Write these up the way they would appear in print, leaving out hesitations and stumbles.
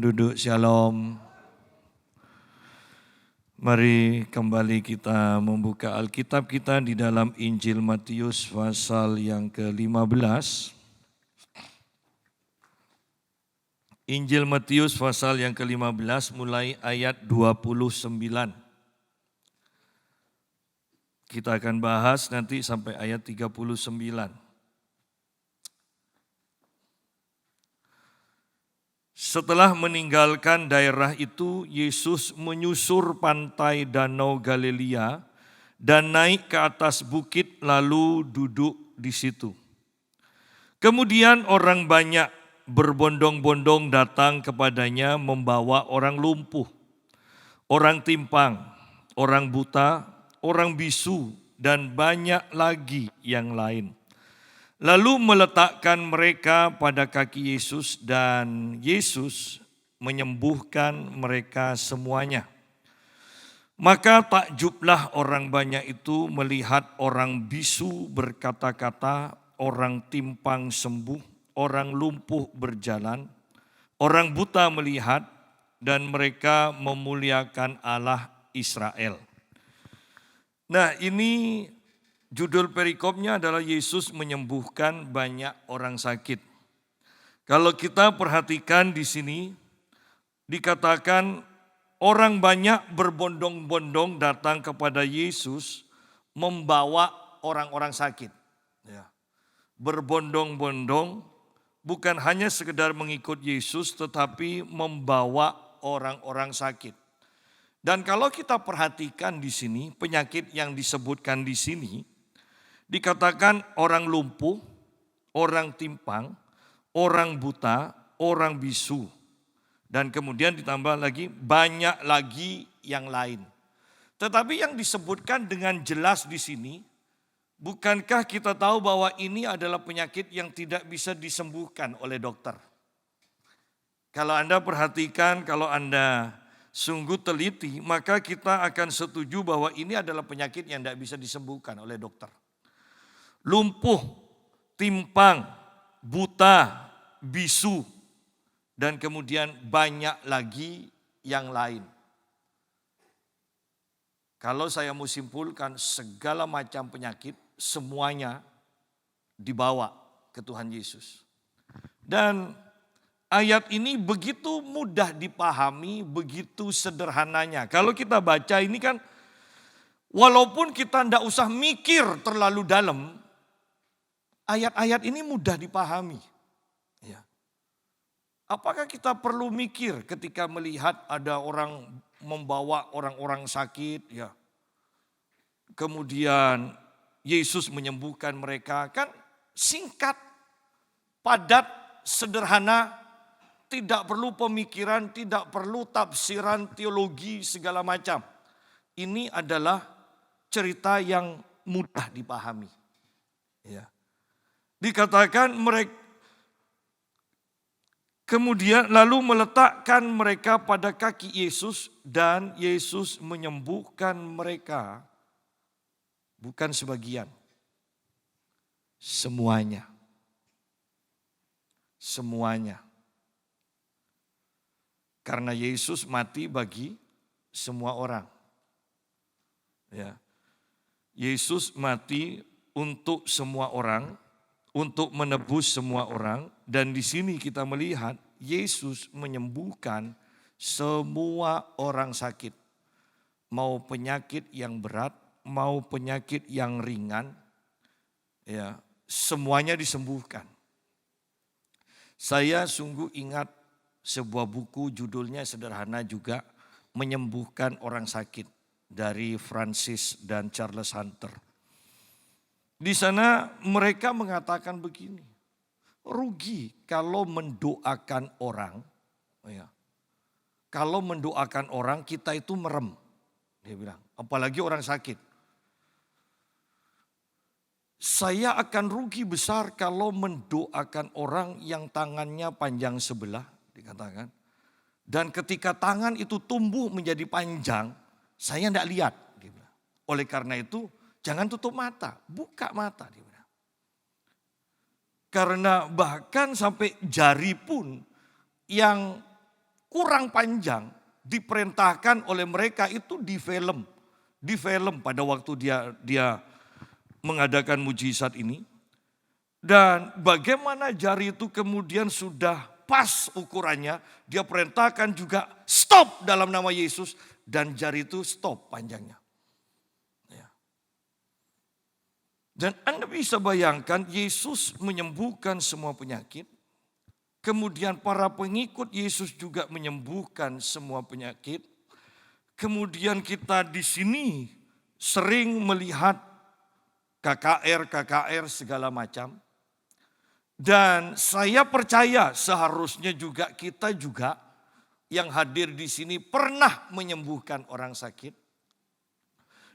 Penduduk Shalom, mari kembali kita membuka Alkitab kita di dalam Injil Matius pasal yang ke-15. Injil Matius pasal yang ke-15 mulai ayat 29. Kita akan bahas nanti sampai ayat 39. Setelah meninggalkan daerah itu, Yesus menyusur pantai Danau Galilea dan naik ke atas bukit lalu duduk di situ. Kemudian orang banyak berbondong-bondong datang kepadanya membawa orang lumpuh, orang timpang, orang buta, orang bisu, dan banyak lagi yang lain. Lalu meletakkan mereka pada kaki Yesus dan Yesus menyembuhkan mereka semuanya. Maka takjublah orang banyak itu melihat orang bisu berkata-kata, orang timpang sembuh, orang lumpuh berjalan, orang buta melihat, dan mereka memuliakan Allah Israel. Nah, ini judul perikopnya adalah Yesus menyembuhkan banyak orang sakit. Kalau kita perhatikan di sini, dikatakan orang banyak berbondong-bondong datang kepada Yesus membawa orang-orang sakit. Ya. Berbondong-bondong bukan hanya sekedar mengikut Yesus, tetapi membawa orang-orang sakit. Dan kalau kita perhatikan di sini, penyakit yang disebutkan di sini, dikatakan orang lumpuh, orang timpang, orang buta, orang bisu. Dan kemudian ditambah lagi banyak lagi yang lain. Tetapi yang disebutkan dengan jelas di sini, bukankah kita tahu bahwa ini adalah penyakit yang tidak bisa disembuhkan oleh dokter? Kalau Anda perhatikan, kalau Anda sungguh teliti, maka kita akan setuju bahwa ini adalah penyakit yang tidak bisa disembuhkan oleh dokter. Lumpuh, timpang, buta, bisu, dan kemudian banyak lagi yang lain. Kalau saya mau simpulkan, segala macam penyakit semuanya dibawa ke Tuhan Yesus. Dan ayat ini begitu mudah dipahami, begitu sederhananya. Kalau kita baca ini kan, walaupun kita tidak usah mikir terlalu dalam, ayat-ayat ini mudah dipahami. Ya. Apakah kita perlu mikir ketika melihat ada orang membawa orang-orang sakit? Ya. Kemudian Yesus menyembuhkan mereka. Kan singkat, padat, sederhana, tidak perlu pemikiran, tidak perlu tafsiran teologi segala macam. Ini adalah cerita yang mudah dipahami. Ya. Dikatakan mereka kemudian lalu meletakkan mereka pada kaki Yesus dan Yesus menyembuhkan mereka. Bukan sebagian, semuanya. Semuanya. Karena Yesus mati bagi semua orang. Ya. Yesus mati untuk semua orang, untuk menebus semua orang, dan di sini kita melihat Yesus menyembuhkan semua orang sakit. Mau penyakit yang berat, mau penyakit yang ringan, ya, semuanya disembuhkan. Saya sungguh ingat sebuah buku judulnya sederhana juga, Menyembuhkan Orang Sakit, dari Francis dan Charles Hunter. Di sana mereka mengatakan begini, rugi kalau mendoakan orang, ya, kalau mendoakan orang kita itu merem, dia bilang, apalagi orang sakit. Saya akan rugi besar kalau mendoakan orang yang tangannya panjang sebelah, dikatakan. Dan ketika tangan itu tumbuh menjadi panjang, saya tidak lihat. Dia bilang. Oleh karena itu, jangan tutup mata, buka mata. Dia bilang. Karena bahkan sampai jari pun yang kurang panjang, diperintahkan oleh mereka itu di film pada waktu dia mengadakan mujizat ini. Dan bagaimana jari itu kemudian sudah pas ukurannya, dia perintahkan juga stop dalam nama Yesus dan jari itu stop panjangnya. Ya. Dan Anda bisa bayangkan Yesus menyembuhkan semua penyakit. Kemudian para pengikut Yesus juga menyembuhkan semua penyakit. Kemudian kita di sini sering melihat KKR segala macam. Dan saya percaya seharusnya juga kita juga yang hadir di sini pernah menyembuhkan orang sakit.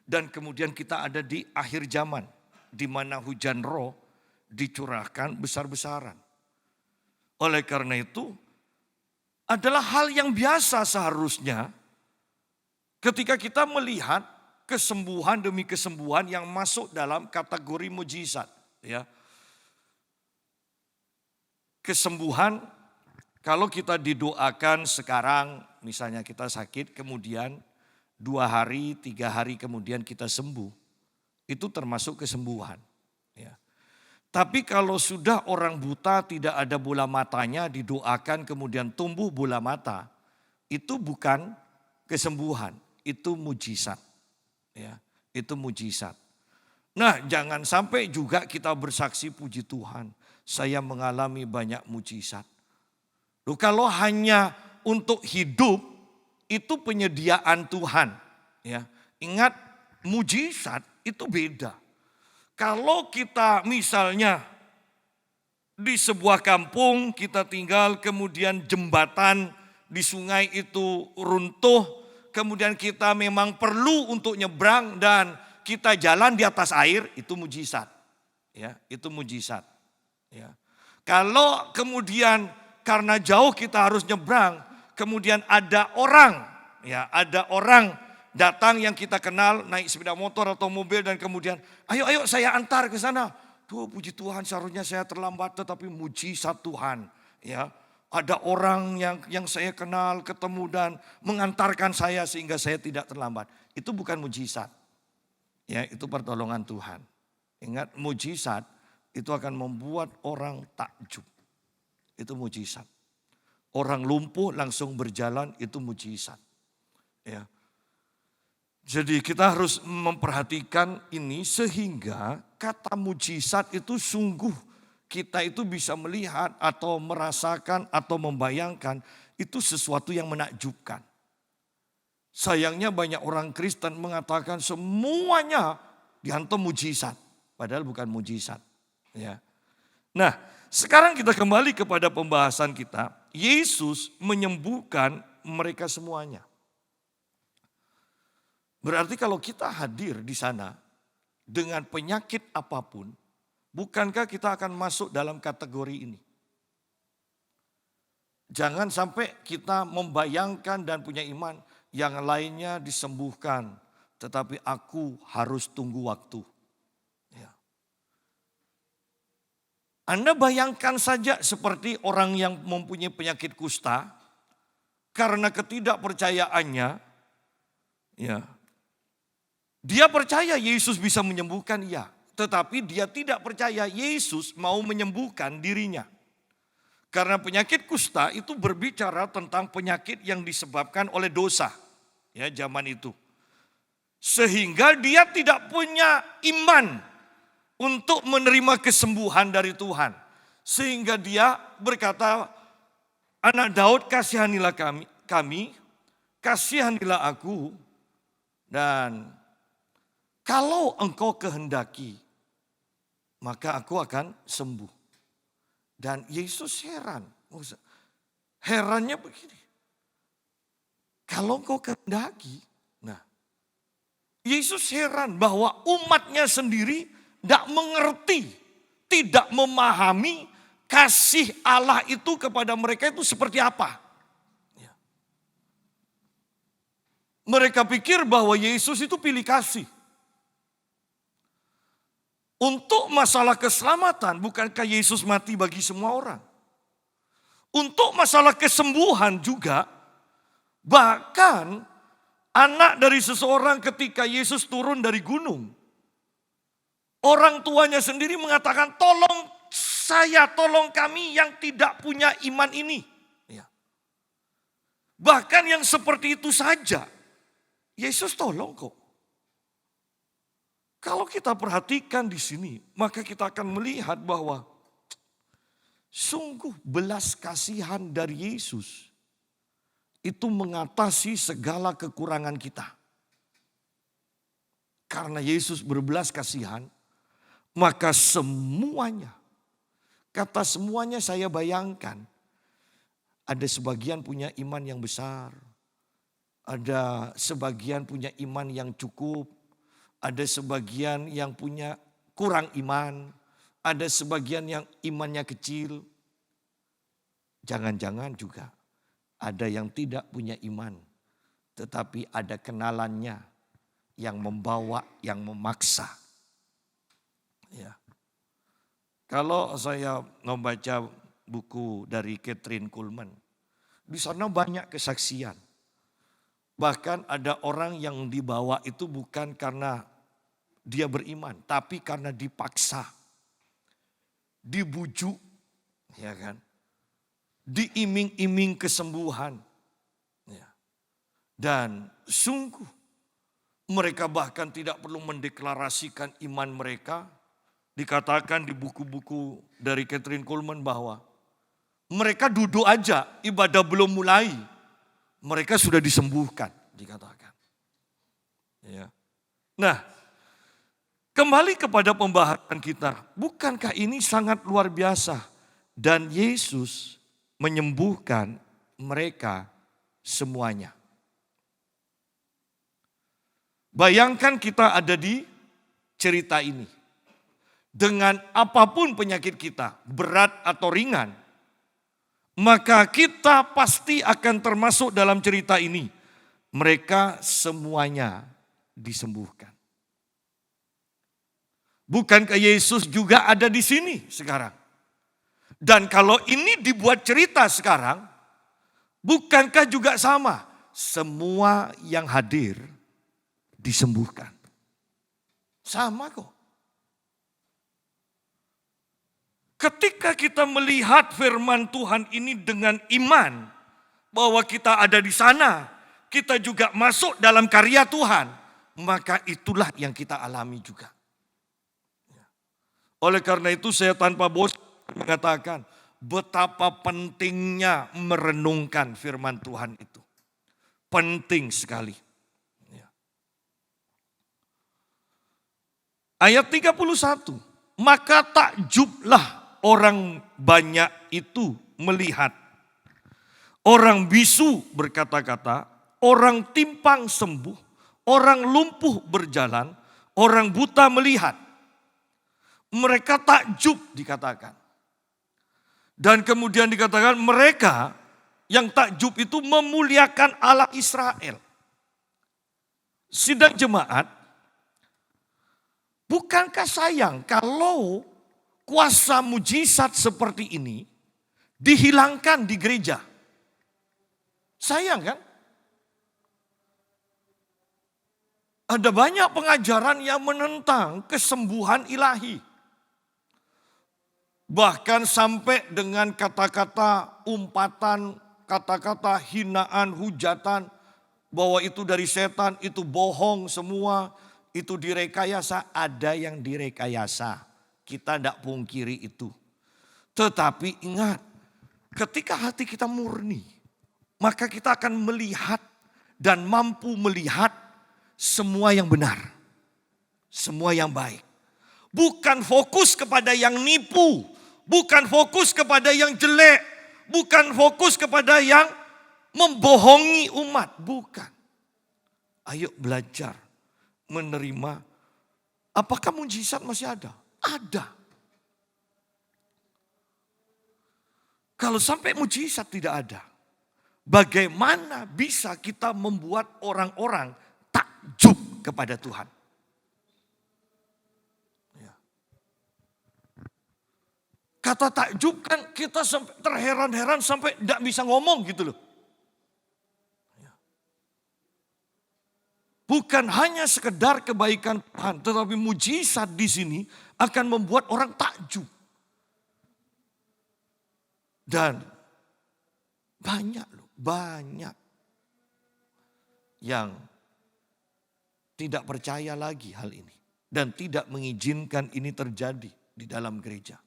Dan kemudian kita ada di akhir zaman di mana hujan roh dicurahkan besar-besaran. Oleh karena itu, adalah hal yang biasa seharusnya ketika kita melihat kesembuhan demi kesembuhan yang masuk dalam kategori mujizat. Ya. Kesembuhan, kalau kita didoakan sekarang, misalnya kita sakit, kemudian 2 hari, 3 hari kemudian kita sembuh, itu termasuk kesembuhan. Ya. Tapi kalau sudah orang buta tidak ada bola matanya didoakan kemudian tumbuh bola mata. Itu bukan kesembuhan, itu mujizat. Ya, itu mujizat. Nah jangan sampai juga kita bersaksi puji Tuhan. Saya mengalami banyak mujizat. Loh, kalau hanya untuk hidup itu penyediaan Tuhan. Ya, ingat mujizat itu beda. Kalau kita misalnya di sebuah kampung kita tinggal kemudian jembatan di sungai itu runtuh. Kemudian kita memang perlu untuk nyebrang dan kita jalan di atas air itu mujizat. Ya, itu mujizat. Ya. Kalau kemudian karena jauh kita harus nyebrang. Kemudian ada orang datang yang kita kenal naik sepeda motor atau mobil dan kemudian ayo saya antar ke sana. Tuh puji Tuhan seharusnya saya terlambat tetapi mujizat Tuhan. Ya, ada orang yang saya kenal ketemu dan mengantarkan saya sehingga saya tidak terlambat. Itu bukan mujizat. Ya, itu pertolongan Tuhan. Ingat mujizat itu akan membuat orang takjub. Itu mujizat. Orang lumpuh langsung berjalan itu mujizat. Ya. Jadi kita harus memperhatikan ini sehingga kata mujizat itu sungguh kita itu bisa melihat atau merasakan atau membayangkan itu sesuatu yang menakjubkan. Sayangnya banyak orang Kristen mengatakan semuanya dihantam mujizat. Padahal bukan mujizat. Ya. Nah sekarang kita kembali kepada pembahasan kita. Yesus menyembuhkan mereka semuanya. Berarti kalau kita hadir di sana dengan penyakit apapun, bukankah kita akan masuk dalam kategori ini? Jangan sampai kita membayangkan dan punya iman yang lainnya disembuhkan, tetapi aku harus tunggu waktu. Ya. Anda bayangkan saja seperti orang yang mempunyai penyakit kusta, karena ketidakpercayaannya, ya. Dia percaya Yesus bisa menyembuhkan, ya. Tetapi dia tidak percaya Yesus mau menyembuhkan dirinya. Karena penyakit kusta itu berbicara tentang penyakit yang disebabkan oleh dosa. Ya, zaman itu. Sehingga dia tidak punya iman untuk menerima kesembuhan dari Tuhan. Sehingga dia berkata, anak Daud kasihanilah kami, kasihanilah aku, dan kalau engkau kehendaki, maka aku akan sembuh. Dan Yesus heran. Herannya begini. Kalau engkau kehendaki. Nah, Yesus heran bahwa umatnya sendiri tidak mengerti. Tidak memahami kasih Allah itu kepada mereka itu seperti apa. Ya. Mereka pikir bahwa Yesus itu pilih kasih. Untuk masalah keselamatan, bukankah Yesus mati bagi semua orang? Untuk masalah kesembuhan juga, Bahkan anak dari seseorang ketika Yesus turun dari gunung, orang tuanya sendiri mengatakan, tolong saya, tolong kami yang tidak punya iman ini. Ya. Bahkan yang seperti itu saja, Yesus tolong kok. Kalau kita perhatikan di sini, maka kita akan melihat bahwa sungguh belas kasihan dari Yesus itu mengatasi segala kekurangan kita. Karena Yesus berbelas kasihan, maka semuanya, kata semuanya saya bayangkan, ada sebagian punya iman yang besar, ada sebagian punya iman yang cukup, ada sebagian yang punya kurang iman, ada sebagian yang imannya kecil. Jangan-jangan juga ada yang tidak punya iman, tetapi ada kenalannya yang membawa, yang memaksa. Ya. Kalau saya membaca buku dari Kathryn Kuhlman, di sana banyak kesaksian. Bahkan ada orang yang dibawa itu bukan karena dia beriman, tapi karena dipaksa, dibujuk, ya kan, diiming-iming kesembuhan, ya. Dan sungguh mereka bahkan tidak perlu mendeklarasikan iman mereka. Dikatakan di buku-buku dari Kathryn Kuhlman bahwa mereka duduk aja, ibadah belum mulai, mereka sudah disembuhkan, dikatakan. Ya. Nah, kembali kepada pembahasan kita, bukankah ini sangat luar biasa? Dan Yesus menyembuhkan mereka semuanya. Bayangkan kita ada di cerita ini. Dengan apapun penyakit kita, berat atau ringan, maka kita pasti akan termasuk dalam cerita ini. Mereka semuanya disembuhkan. Bukankah Yesus juga ada di sini sekarang? Dan kalau ini dibuat cerita sekarang, bukankah juga sama? Semua yang hadir disembuhkan. Sama kok. Ketika kita melihat firman Tuhan ini dengan iman, bahwa kita ada di sana, kita juga masuk dalam karya Tuhan, maka itulah yang kita alami juga. Oleh karena itu saya tanpa bosan mengatakan betapa pentingnya merenungkan firman Tuhan itu. Penting sekali. Ayat 31, maka takjublah orang banyak itu melihat. Orang bisu berkata-kata, orang timpang sembuh, orang lumpuh berjalan, orang buta melihat. Mereka takjub dikatakan. Dan kemudian dikatakan mereka yang takjub itu memuliakan Allah Israel. Sidang jemaat, bukankah sayang kalau kuasa mujizat seperti ini dihilangkan di gereja? Sayang kan? Ada banyak pengajaran yang menentang kesembuhan ilahi. Bahkan sampai dengan kata-kata umpatan, kata-kata hinaan, hujatan, bahwa itu dari setan, itu bohong semua, itu direkayasa. Ada yang direkayasa, kita tidak pungkiri itu. Tetapi ingat, ketika hati kita murni, maka kita akan melihat dan mampu melihat semua yang benar, semua yang baik. Bukan fokus kepada yang nipu, bukan fokus kepada yang jelek, bukan fokus kepada yang membohongi umat, bukan. Ayo belajar menerima. Apakah mujizat masih ada? Ada. Kalau sampai mujizat tidak ada, bagaimana bisa kita membuat orang-orang takjub kepada Tuhan? Kata takjub kan kita sampai terheran-heran sampai tidak bisa ngomong gitu loh. bukan hanya sekedar kebaikan Tuhan, tetapi mujizat di sini akan membuat orang takjub. Dan banyak yang tidak percaya lagi hal ini. Dan tidak mengizinkan ini terjadi di dalam gereja.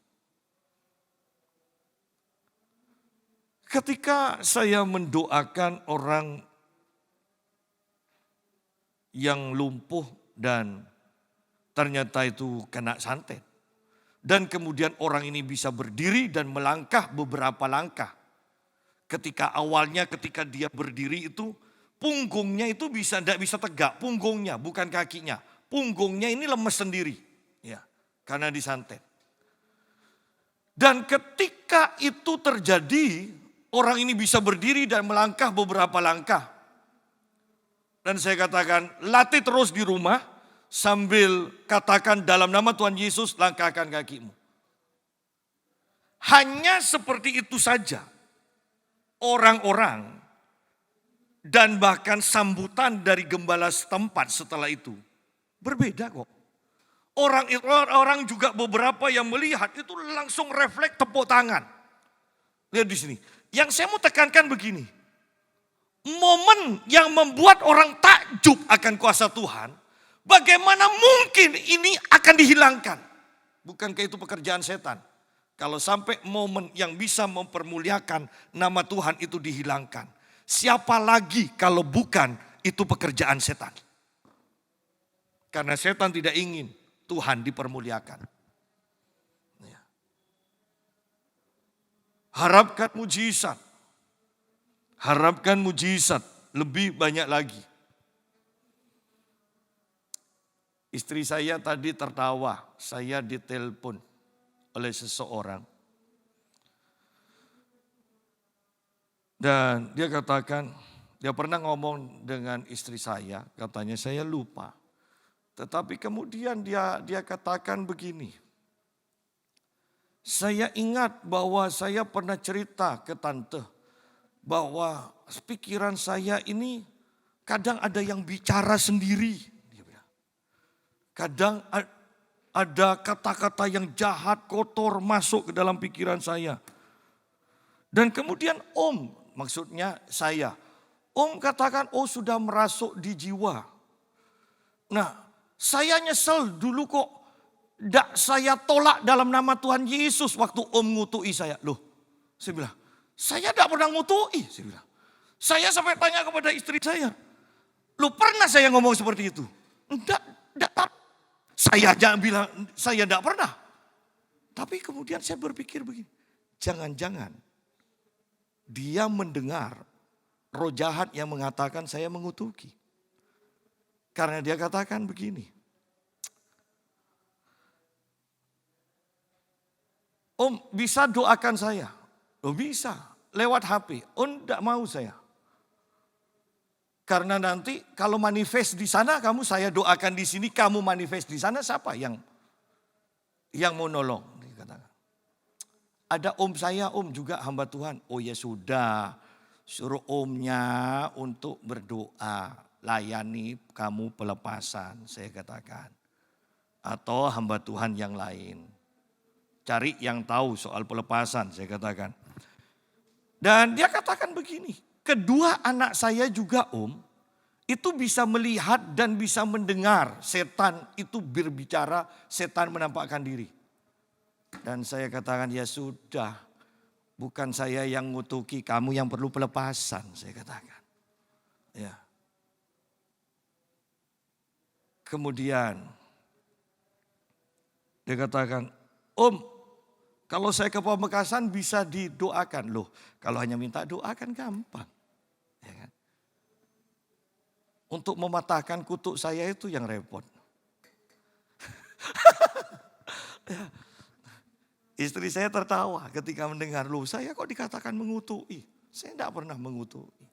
Ketika saya mendoakan orang yang lumpuh dan ternyata itu kena santet. Dan kemudian orang ini bisa berdiri dan melangkah beberapa langkah. Ketika dia berdiri itu punggungnya itu tidak bisa tegak, punggungnya bukan kakinya. Punggungnya ini lemes sendiri, ya, karena disantet. Dan ketika itu terjadi, orang ini bisa berdiri dan melangkah beberapa langkah. Dan saya katakan, latih terus di rumah sambil katakan dalam nama Tuhan Yesus, langkahkan kakimu. Hanya seperti itu saja. Orang-orang dan bahkan sambutan dari gembala setempat setelah itu berbeda kok. Orang juga beberapa yang melihat itu langsung refleks tepuk tangan. Lihat di sini. Yang saya mau tekankan begini. Momen yang membuat orang takjub akan kuasa Tuhan, bagaimana mungkin ini akan dihilangkan? Bukankah itu pekerjaan setan? Kalau sampai momen yang bisa mempermuliakan nama Tuhan itu dihilangkan. Siapa lagi kalau bukan itu pekerjaan setan? Karena setan tidak ingin Tuhan dipermuliakan. Ya. Harapkan mujizat. Harapkan mujizat lebih banyak lagi. Istri saya tadi tertawa, saya ditelepon oleh seseorang. Dan dia katakan, dia pernah ngomong dengan istri saya, katanya saya lupa. Tetapi kemudian dia katakan begini. Saya ingat bahwa saya pernah cerita ke tante bahwa pikiran saya ini kadang ada yang bicara sendiri. Kadang ada kata-kata yang jahat, kotor masuk ke dalam pikiran saya. Dan kemudian maksudnya saya. Katakan, sudah merasuk di jiwa. Nah, saya nyesel dulu kok. Saya tolak dalam nama Tuhan Yesus waktu ngutui saya. Loh, saya bilang, saya tidak pernah ngutui. Saya sampai tanya kepada istri saya. Loh, pernah saya ngomong seperti itu? Tidak. Saya jangan bilang, saya tidak pernah. Tapi kemudian saya berpikir begini. Jangan-jangan dia mendengar roh jahat yang mengatakan saya mengutuki. Karena dia katakan begini. Bisa doakan saya? Bisa. Lewat HP. Tidak mau saya. Karena nanti kalau manifest di sana, saya doakan di sini, kamu manifest di sana, siapa yang mau nolong? Ada saya, juga hamba Tuhan. Oh ya sudah, suruh omnya untuk berdoa, layani kamu pelepasan, saya katakan. Atau hamba Tuhan yang lain. Cari yang tahu soal pelepasan, saya katakan. Dan dia katakan begini. Kedua anak saya juga itu bisa melihat dan bisa mendengar setan itu berbicara, setan menampakkan diri. Dan saya katakan ya sudah, bukan saya yang ngutuki, kamu yang perlu pelepasan, saya katakan. Ya. Kemudian dia katakan, kalau saya ke Pamekasan bisa didoakan. Loh, kalau hanya minta doa kan gampang. Ya kan? Untuk mematahkan kutuk saya itu yang repot. Ya. Istri saya tertawa ketika mendengar, loh saya kok dikatakan mengutuki. Saya tidak pernah mengutuki.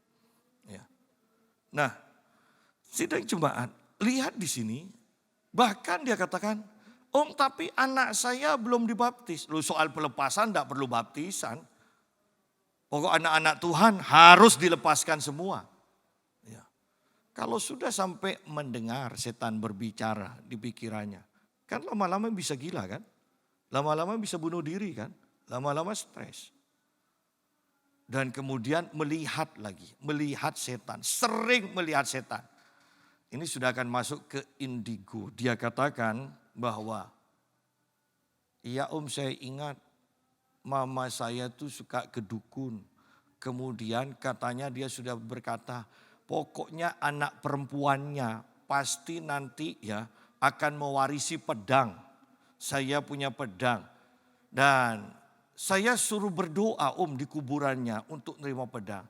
Ya. Nah, sidang jemaat, lihat di sini, bahkan dia katakan, tapi anak saya belum dibaptis. Loh soal pelepasan tidak perlu baptisan. Pokok anak-anak Tuhan harus dilepaskan semua. Ya. Kalau sudah sampai mendengar setan berbicara di pikirannya, kan lama-lama bisa gila kan? Lama-lama bisa bunuh diri kan? Lama-lama stres. Dan kemudian melihat lagi, melihat setan, sering melihat setan. Ini sudah akan masuk ke indigo. Dia katakan bahwa, iya om saya ingat mama saya tuh suka ke dukun. Kemudian katanya dia sudah berkata, pokoknya anak perempuannya pasti nanti ya akan mewarisi pedang. Saya punya pedang. Dan saya suruh berdoa om di kuburannya untuk menerima pedang.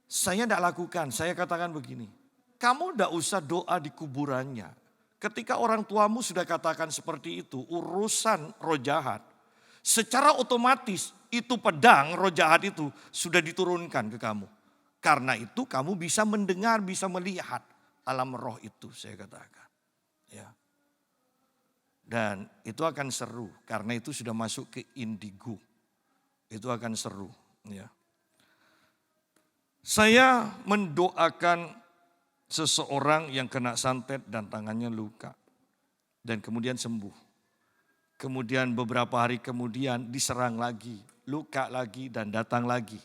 Saya tidak lakukan, saya katakan begini. Kamu tidak usah doa di kuburannya. Ketika orang tuamu sudah katakan seperti itu, urusan roh jahat. Secara otomatis itu pedang roh jahat itu sudah diturunkan ke kamu. Karena itu kamu bisa mendengar, bisa melihat alam roh itu saya katakan. Ya. Dan itu akan seru karena itu sudah masuk ke indigo. Itu akan seru. Ya. Saya mendoakan seseorang yang kena santet dan tangannya luka. Dan kemudian sembuh. Kemudian beberapa hari kemudian diserang lagi, luka lagi dan datang lagi.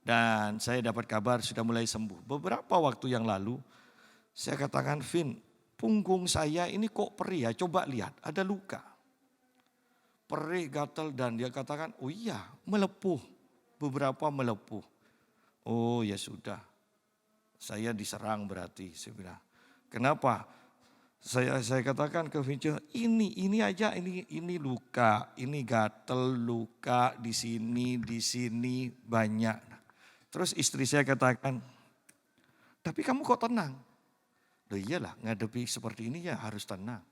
Dan saya dapat kabar sudah mulai sembuh. Beberapa waktu yang lalu saya katakan, Vin, punggung saya ini kok perih ya, coba lihat ada luka. Perih, gatal dan dia katakan, oh iya melepuh, beberapa melepuh. Oh ya sudah, saya diserang berarti. Saya bilang, kenapa? Saya katakan ke Vince, ini aja, ini luka, ini gatal, luka di sini banyak. Terus istri saya katakan, tapi kamu kok tenang? Loh iyalah, ngadepi seperti ini ya harus tenang.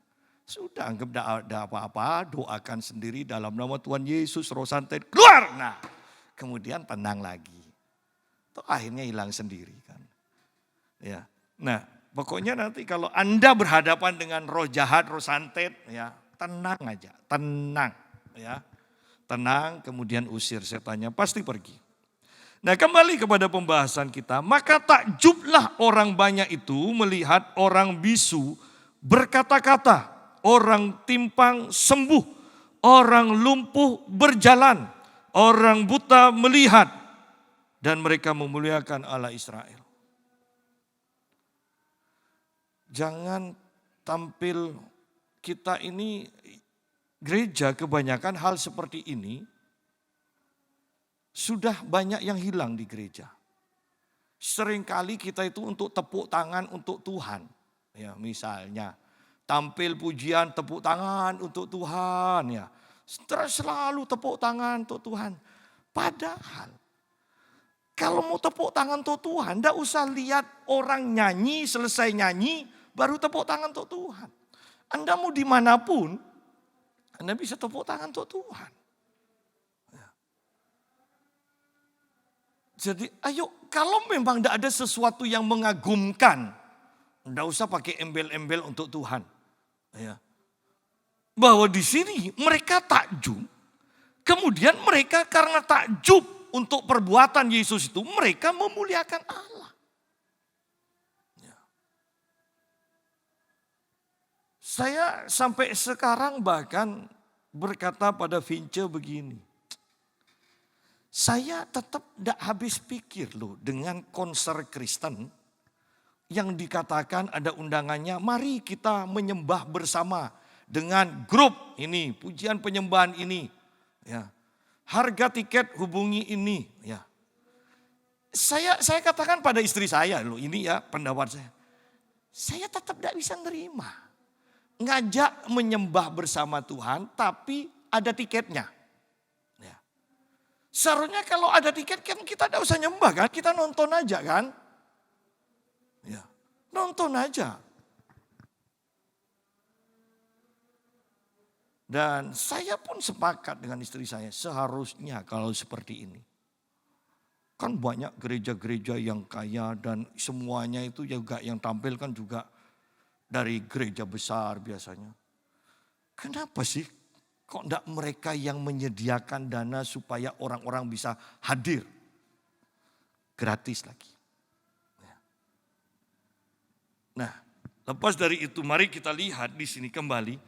Sudah anggap tidak ada apa-apa, doakan sendiri dalam nama Tuhan Yesus, roh santet keluar. Nah, kemudian tenang lagi. Toh akhirnya hilang sendiri kan. Ya. Nah, pokoknya nanti kalau Anda berhadapan dengan roh jahat, roh santet, ya tenang aja, tenang, ya, tenang. Kemudian usir setannya, pasti pergi. Nah, kembali kepada pembahasan kita, maka takjublah orang banyak itu melihat orang bisu berkata-kata, orang timpang sembuh, orang lumpuh berjalan, orang buta melihat, dan mereka memuliakan Allah Israel. Jangan tampil kita ini gereja kebanyakan hal seperti ini sudah banyak yang hilang di gereja. Seringkali kita itu untuk tepuk tangan untuk Tuhan. Ya, misalnya tampil pujian tepuk tangan untuk Tuhan ya. Selalu tepuk tangan untuk Tuhan. Padahal kalau mau tepuk tangan untuk Tuhan, enggak usah lihat orang nyanyi, selesai nyanyi, baru tepuk tangan untuk Tuhan. Anda mau dimanapun, Anda bisa tepuk tangan untuk Tuhan. Jadi ayo kalau memang tidak ada sesuatu yang mengagumkan, tidak usah pakai embel-embel untuk Tuhan. Ya. Bahwa di sini mereka takjub, kemudian mereka karena takjub untuk perbuatan Yesus itu, mereka memuliakan Allah. Ya. Saya sampai sekarang bahkan berkata pada Vince begini. Saya tetap tidak habis pikir loh dengan konser Kristen yang dikatakan ada undangannya, mari kita menyembah bersama dengan grup ini, pujian penyembahan ini. Ya. Harga tiket hubungi ini. Ya. Saya katakan pada istri saya loh, ini ya pendapat saya. Saya tetap tidak bisa nerima. Ngajak menyembah bersama Tuhan tapi ada tiketnya. Seharusnya kalau ada tiket kan kita tidak usah nyembah kan, kita nonton aja kan. Ya, nonton aja. Dan saya pun sepakat dengan istri saya, seharusnya kalau seperti ini. Kan banyak gereja-gereja yang kaya dan semuanya itu juga yang tampil kan juga dari gereja besar biasanya. Kenapa sih? Kok enggak mereka yang menyediakan dana supaya orang-orang bisa hadir? Gratis lagi. Nah, lepas dari itu mari kita lihat di sini kembali.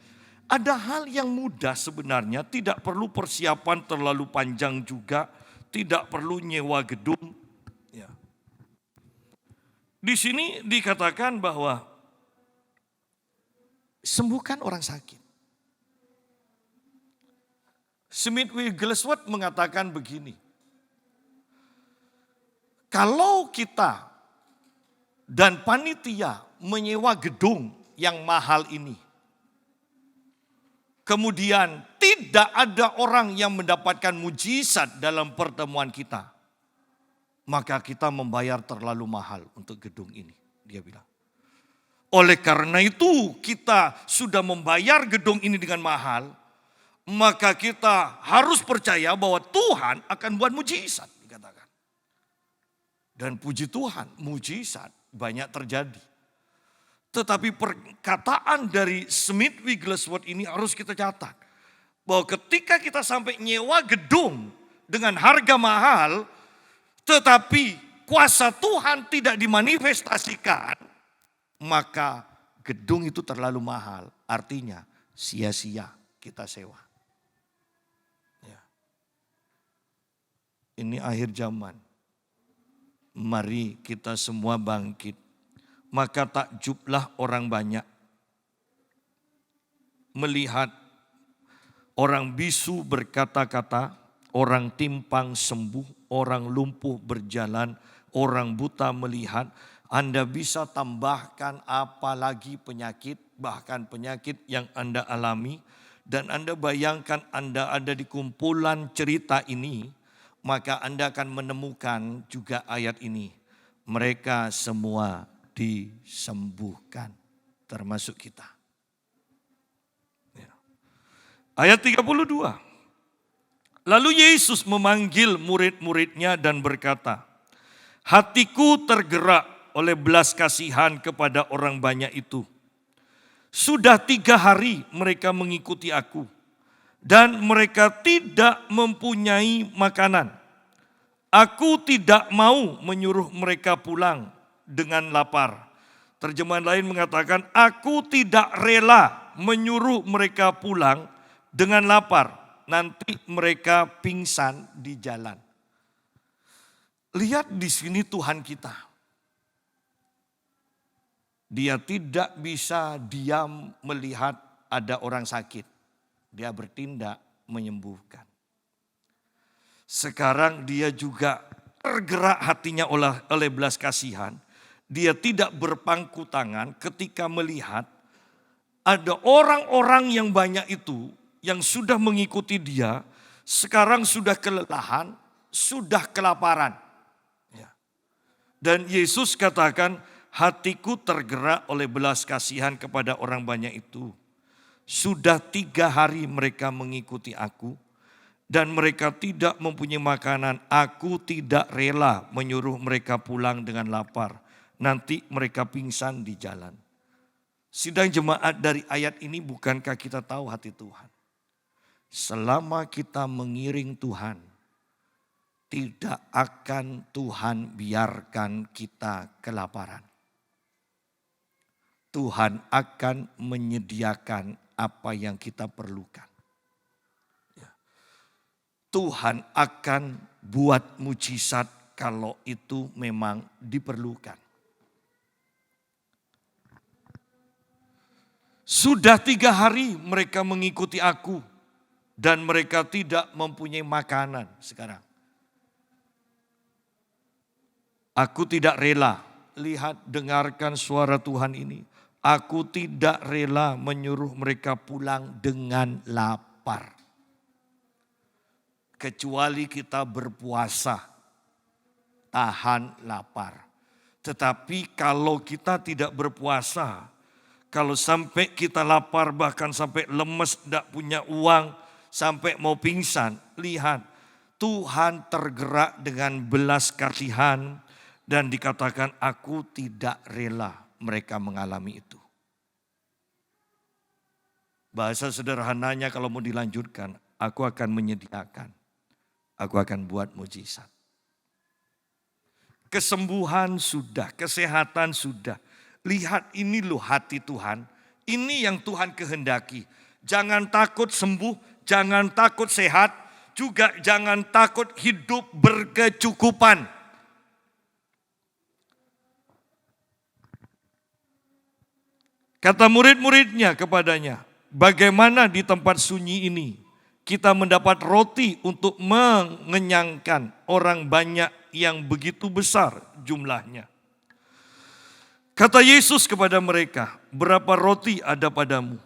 Ada hal yang mudah sebenarnya, tidak perlu persiapan terlalu panjang juga, tidak perlu nyewa gedung. Ya. Di sini dikatakan bahwa sembuhkan orang sakit. Smith Wigglesworth mengatakan begini, kalau kita dan panitia menyewa gedung yang mahal ini, kemudian tidak ada orang yang mendapatkan mujizat dalam pertemuan kita, maka kita membayar terlalu mahal untuk gedung ini, dia bilang. Oleh karena itu kita sudah membayar gedung ini dengan mahal, maka kita harus percaya bahwa Tuhan akan buat mujizat, dikatakan. Dan puji Tuhan, mujizat banyak terjadi. Tetapi perkataan dari Smith Wigglesworth ini harus kita catat. Bahwa ketika kita sampai nyewa gedung dengan harga mahal, tetapi kuasa Tuhan tidak dimanifestasikan, maka gedung itu terlalu mahal. Artinya sia-sia kita sewa. Ya. Ini akhir zaman. Mari kita semua bangkit. Maka takjublah orang banyak melihat orang bisu berkata-kata, orang timpang sembuh, orang lumpuh berjalan, orang buta melihat. Anda bisa tambahkan apa lagi penyakit, bahkan penyakit yang Anda alami. Dan Anda bayangkan Anda ada di kumpulan cerita ini, maka Anda akan menemukan juga ayat ini. Mereka semua disembuhkan, termasuk kita. Ya. Ayat 32. Lalu Yesus memanggil murid-muridnya dan berkata, hatiku tergerak oleh belas kasihan kepada orang banyak itu. Sudah 3 hari mereka mengikuti aku, dan mereka tidak mempunyai makanan. Aku tidak mau menyuruh mereka pulang dengan lapar. Terjemahan lain mengatakan, aku tidak rela menyuruh mereka pulang dengan lapar. Nanti mereka pingsan di jalan. Lihat di sini Tuhan kita. Dia tidak bisa diam melihat ada orang sakit. Dia bertindak menyembuhkan. Sekarang dia juga tergerak hatinya oleh belas kasihan. Dia tidak berpangku tangan ketika melihat ada orang-orang yang banyak itu yang sudah mengikuti dia, sekarang sudah kelelahan, sudah kelaparan. Ya. Dan Yesus katakan, hatiku tergerak oleh belas kasihan kepada orang banyak itu. Sudah 3 hari mereka mengikuti aku, dan mereka tidak mempunyai makanan. Aku tidak rela menyuruh mereka pulang dengan lapar. Nanti mereka pingsan di jalan. Sidang jemaat, dari ayat ini bukankah kita tahu hati Tuhan? Selama kita mengiring Tuhan, tidak akan Tuhan biarkan kita kelaparan. Tuhan akan menyediakan apa yang kita perlukan. Tuhan akan buat mujizat kalau itu memang diperlukan. Sudah 3 hari mereka mengikuti aku dan mereka tidak mempunyai makanan sekarang. Aku tidak rela, lihat dengarkan suara Tuhan ini. Aku tidak rela menyuruh mereka pulang dengan lapar. Kecuali kita berpuasa, tahan lapar. Tetapi kalau kita tidak berpuasa, kalau sampai kita lapar bahkan sampai lemes, tidak punya uang, sampai mau pingsan, lihat Tuhan tergerak dengan belas kasihan dan dikatakan aku tidak rela mereka mengalami itu. Bahasa sederhananya kalau mau dilanjutkan, aku akan menyediakan, aku akan buat mujizat. Kesembuhan sudah, kesehatan sudah. Lihat ini loh hati Tuhan. Ini yang Tuhan kehendaki. Jangan takut sembuh, jangan takut sehat, juga jangan takut hidup berkecukupan. Kata murid-muridnya kepadanya, bagaimana di tempat sunyi ini kita mendapat roti untuk mengenyangkan orang banyak yang begitu besar jumlahnya. Kata Yesus kepada mereka, berapa roti ada padamu?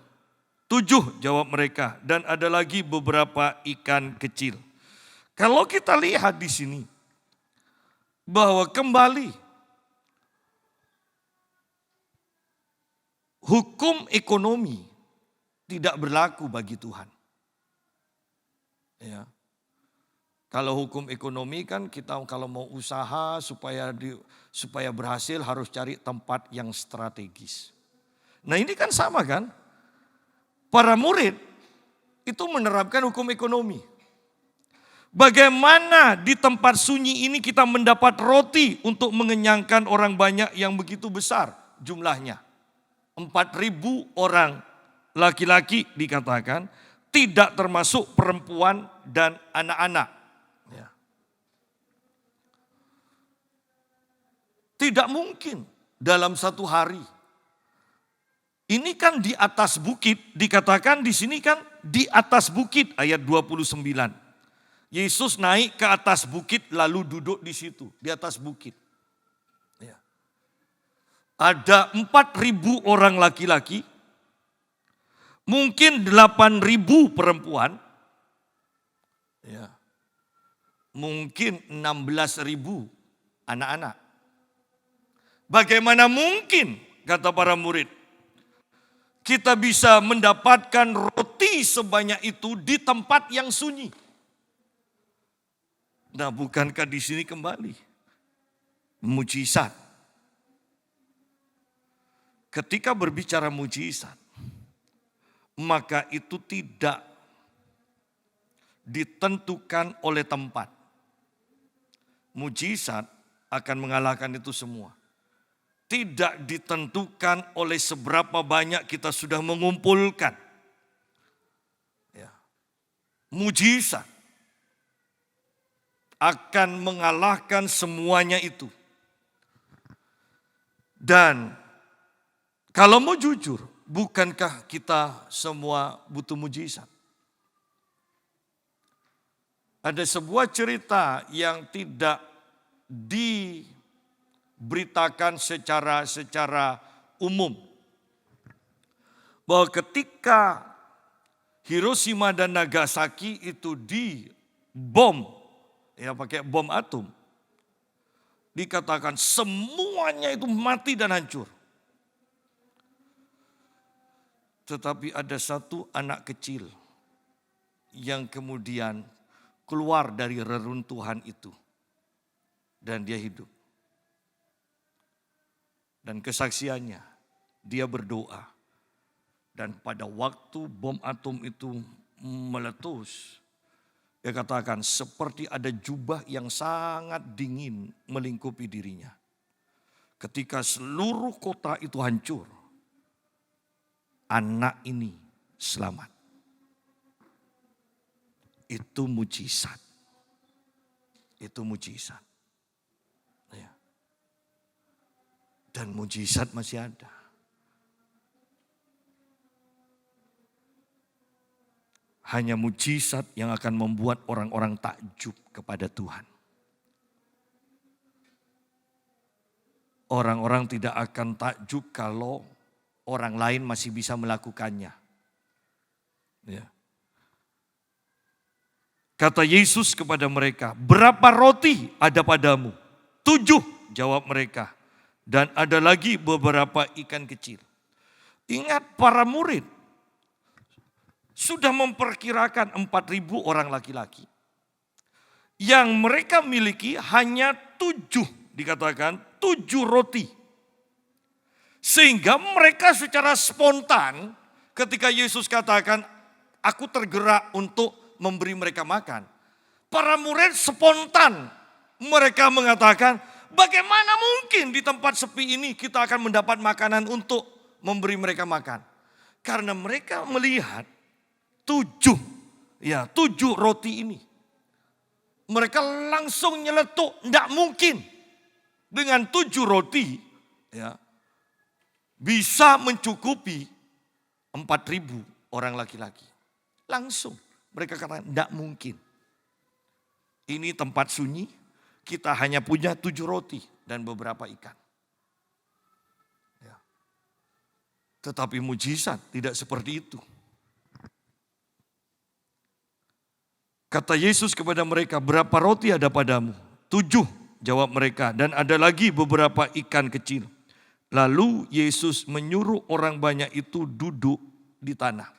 7, jawab mereka, dan ada lagi beberapa ikan kecil. Kalau kita lihat di sini, bahwa kembali hukum ekonomi tidak berlaku bagi Tuhan. Ya. Kalau hukum ekonomi kan kita kalau mau usaha supaya berhasil harus cari tempat yang strategis. Nah ini kan sama kan? Para murid itu menerapkan hukum ekonomi. Bagaimana di tempat sunyi ini kita mendapat roti untuk mengenyangkan orang banyak yang begitu besar jumlahnya. 4.000 orang laki-laki dikatakan, tidak termasuk perempuan dan anak-anak. Ya. Tidak mungkin dalam satu hari. Ini kan di atas bukit, dikatakan di sini kan di atas bukit ayat 29. Yesus naik ke atas bukit lalu duduk di situ, di atas bukit. Ya. Ada 4.000 orang laki-laki, mungkin 8.000 perempuan, ya. Mungkin 16.000 anak-anak. Bagaimana mungkin, kata para murid, kita bisa mendapatkan roti sebanyak itu di tempat yang sunyi? Nah, bukankah di sini kembali mujizat? Ketika berbicara mujizat, maka itu tidak ditentukan oleh tempat. Mujizat akan mengalahkan itu semua. Tidak ditentukan oleh seberapa banyak kita sudah mengumpulkan. Ya. Mujizat akan mengalahkan semuanya itu. Dan kalau mau jujur, bukankah kita semua butuh mujizat? Ada sebuah cerita yang tidak diberitakan secara umum. Bahwa ketika Hiroshima dan Nagasaki itu dibom, ya pakai bom atom, dikatakan semuanya itu mati dan hancur. Tetapi ada satu anak kecil yang kemudian keluar dari reruntuhan itu. Dan dia hidup. Dan kesaksiannya, dia berdoa. Dan pada waktu bom atom itu meletus, dia katakan seperti ada jubah yang sangat dingin melingkupi dirinya. Ketika seluruh kota itu hancur, anak ini selamat. Itu mujizat. Itu mujizat. Ya. Dan mujizat masih ada. Hanya mujizat yang akan membuat orang-orang takjub kepada Tuhan. Orang-orang tidak akan takjub kalau orang lain masih bisa melakukannya. Ya. Kata Yesus kepada mereka, berapa roti ada padamu? 7, jawab mereka. Dan ada lagi beberapa ikan kecil. Ingat para murid sudah memperkirakan 4.000 orang laki-laki. Yang mereka miliki hanya 7, dikatakan 7 roti. Sehingga mereka secara spontan ketika Yesus katakan, aku tergerak untuk memberi mereka makan. Para murid spontan mereka mengatakan, bagaimana mungkin di tempat sepi ini kita akan mendapat makanan untuk memberi mereka makan. Karena mereka melihat 7 roti ini. Mereka langsung nyeletuk, tidak mungkin. Dengan 7 roti bisa mencukupi 4.000 orang laki-laki. Langsung mereka katakan tidak mungkin. Ini tempat sunyi, kita hanya punya 7 roti dan beberapa ikan. Tetapi mujizat tidak seperti itu. Kata Yesus kepada mereka, berapa roti ada padamu? 7, jawab mereka, dan ada lagi beberapa ikan kecil. Lalu Yesus menyuruh orang banyak itu duduk di tanah.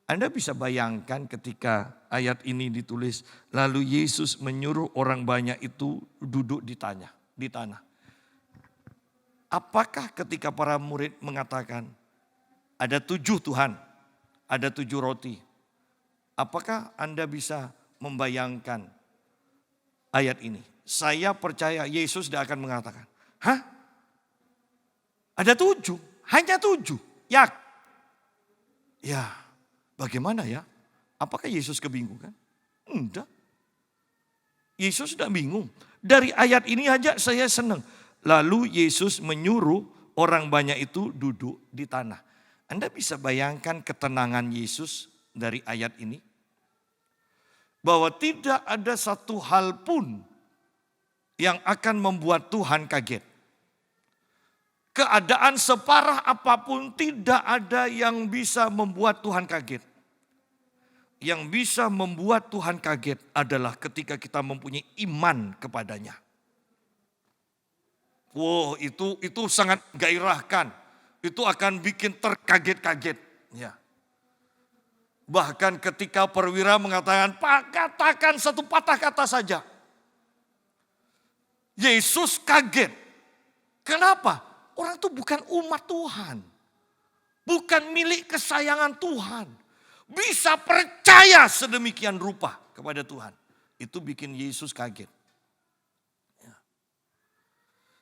Anda bisa bayangkan ketika ayat ini ditulis, lalu Yesus menyuruh orang banyak itu duduk di tanah. Apakah ketika para murid mengatakan, ada 7 Tuhan, ada 7 roti. Apakah Anda bisa membayangkan ayat ini? Saya percaya Yesus tidak akan mengatakan, hah? Ada 7, hanya 7. Ya, bagaimana ya? Apakah Yesus kebingungan? Enggak. Yesus tidak bingung. Dari ayat ini aja saya senang. Lalu Yesus menyuruh orang banyak itu duduk di tanah. Anda bisa bayangkan ketenangan Yesus dari ayat ini? Bahwa tidak ada satu hal pun yang akan membuat Tuhan kaget. Keadaan separah apapun tidak ada yang bisa membuat Tuhan kaget. Yang bisa membuat Tuhan kaget adalah ketika kita mempunyai iman kepadanya. Wow, itu sangat gairahkan. Itu akan bikin terkaget-kaget. Ya. Bahkan ketika perwira mengatakan, Pak, katakan satu patah kata saja. Yesus kaget. Kenapa? Orang itu bukan umat Tuhan. Bukan milik kesayangan Tuhan. Bisa percaya sedemikian rupa kepada Tuhan. Itu bikin Yesus kaget.